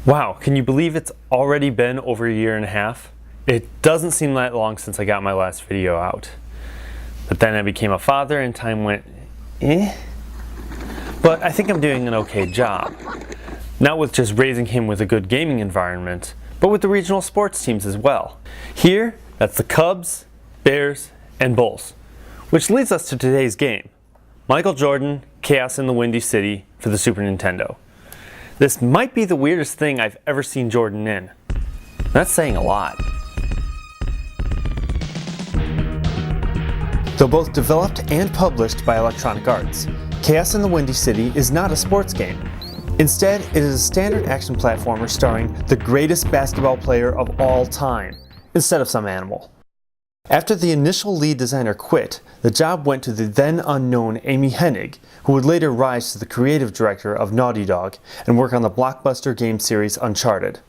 Wow, can you believe it's already been over a year and a half? It doesn't seem that long since I got my last video out. But then I became a father and time went, But I think I'm doing an okay job. Not with just raising him with a good gaming environment, but with the regional sports teams as well. Here, that's the Cubs, Bears, and Bulls. Which leads us to today's game. Michael Jordan, Chaos in the Windy City for the Super Nintendo. This might be the weirdest thing I've ever seen Jordan in. That's saying a lot. Though both developed and published by Electronic Arts, Chaos in the Windy City is not a sports game. Instead, it is a standard action platformer starring the greatest basketball player of all time, instead of some animal. After the initial lead designer quit, the job went to the then unknown Amy Hennig, who would later rise to the creative director of Naughty Dog and work on the blockbuster game series Uncharted.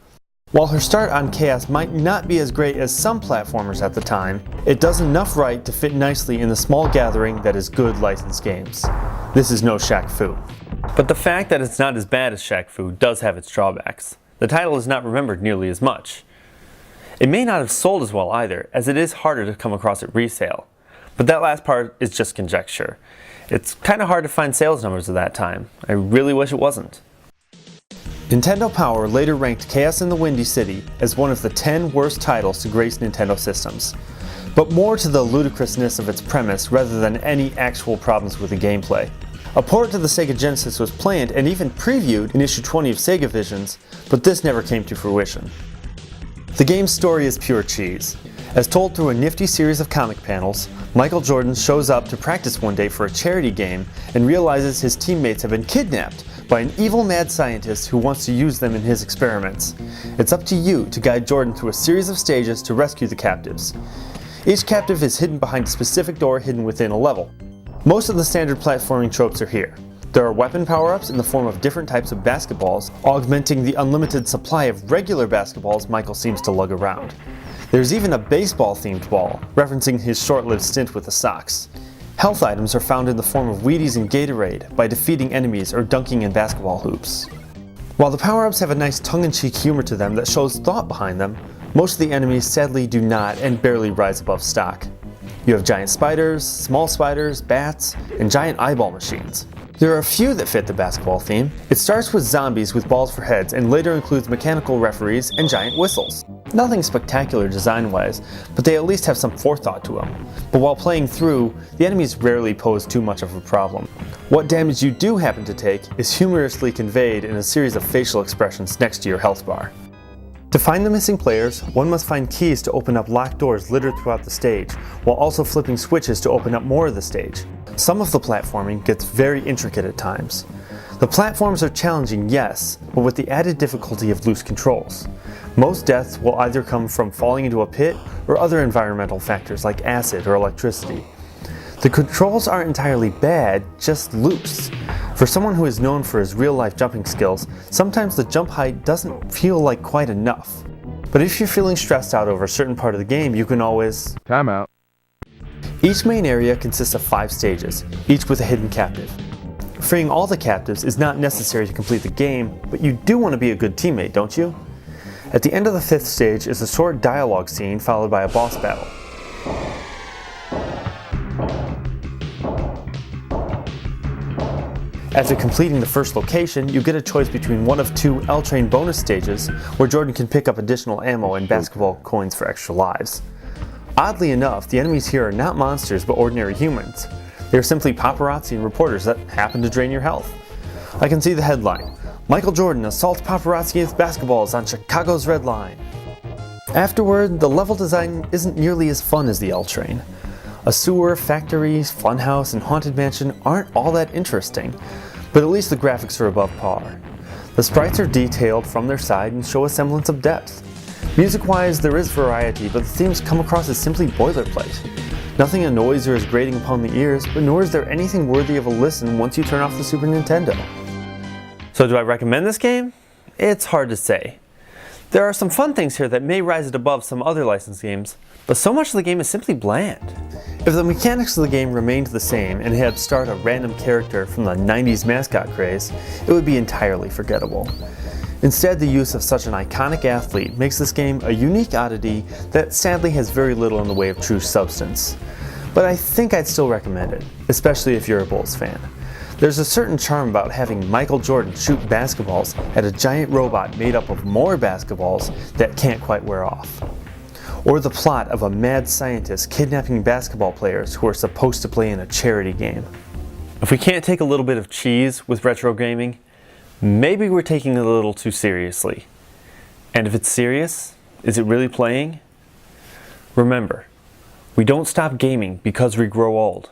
While her start on Chaos might not be as great as some platformers at the time, it does enough right to fit nicely in the small gathering that is good licensed games. This is no Shaq Fu. But the fact that it's not as bad as Shaq Fu does have its drawbacks. The title is not remembered nearly as much. It may not have sold as well either, as it is harder to come across at resale. But that last part is just conjecture. It's kind of hard to find sales numbers at that time. I really wish it wasn't. Nintendo Power later ranked Chaos in the Windy City as one of the 10 worst titles to grace Nintendo systems, but more to the ludicrousness of its premise rather than any actual problems with the gameplay. A port to the Sega Genesis was planned and even previewed in issue 20 of Sega Visions, but this never came to fruition. The game's story is pure cheese. As told through a nifty series of comic panels, Michael Jordan shows up to practice one day for a charity game and realizes his teammates have been kidnapped by an evil mad scientist who wants to use them in his experiments. It's up to you to guide Jordan through a series of stages to rescue the captives. Each captive is hidden behind a specific door hidden within a level. Most of the standard platforming tropes are here. There are weapon power-ups in the form of different types of basketballs, augmenting the unlimited supply of regular basketballs Michael seems to lug around. There's even a baseball-themed ball, referencing his short-lived stint with the Sox. Health items are found in the form of Wheaties and Gatorade by defeating enemies or dunking in basketball hoops. While the power-ups have a nice tongue-in-cheek humor to them that shows thought behind them, most of the enemies sadly do not and barely rise above stock. You have giant spiders, small spiders, bats, and giant eyeball machines. There are a few that fit the basketball theme. It starts with zombies with balls for heads and later includes mechanical referees and giant whistles. Nothing spectacular design-wise, but they at least have some forethought to them. But while playing through, the enemies rarely pose too much of a problem. What damage you do happen to take is humorously conveyed in a series of facial expressions next to your health bar. To find the missing players, one must find keys to open up locked doors littered throughout the stage, while also flipping switches to open up more of the stage. Some of the platforming gets very intricate at times. The platforms are challenging, yes, but with the added difficulty of loose controls. Most deaths will either come from falling into a pit or other environmental factors like acid or electricity. The controls aren't entirely bad, just loose. For someone who is known for his real-life jumping skills, sometimes the jump height doesn't feel like quite enough. But if you're feeling stressed out over a certain part of the game, you can always time out. Each main area consists of 5 stages, each with a hidden captive. Freeing all the captives is not necessary to complete the game, but you do want to be a good teammate, don't you? At the end of the 5th stage is a short dialogue scene followed by a boss battle. After completing the first location, you get a choice between one of 2 L-Train bonus stages, where Jordan can pick up additional ammo and basketball coins for extra lives. Oddly enough, the enemies here are not monsters but ordinary humans. They are simply paparazzi and reporters that happen to drain your health. I can see the headline, Michael Jordan assaults paparazzi with basketballs on Chicago's Red Line. Afterward, the level design isn't nearly as fun as the L-Train. A sewer, factory, funhouse, and haunted mansion aren't all that interesting, but at least the graphics are above par. The sprites are detailed from their side and show a semblance of depth. Music-wise, there is variety, but the themes come across as simply boilerplate. Nothing annoys or is grating upon the ears, but nor is there anything worthy of a listen once you turn off the Super Nintendo. So do I recommend this game? It's hard to say. There are some fun things here that may rise it above some other licensed games, but so much of the game is simply bland. If the mechanics of the game remained the same and had start a random character from the 90s mascot craze, it would be entirely forgettable. Instead, the use of such an iconic athlete makes this game a unique oddity that sadly has very little in the way of true substance. But I think I'd still recommend it, especially if you're a Bulls fan. There's a certain charm about having Michael Jordan shoot basketballs at a giant robot made up of more basketballs that can't quite wear off. Or the plot of a mad scientist kidnapping basketball players who are supposed to play in a charity game. If we can't take a little bit of cheese with retro gaming, maybe we're taking it a little too seriously. And if it's serious, is it really playing? Remember, we don't stop gaming because we grow old.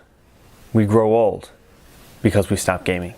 We grow old because we stop gaming.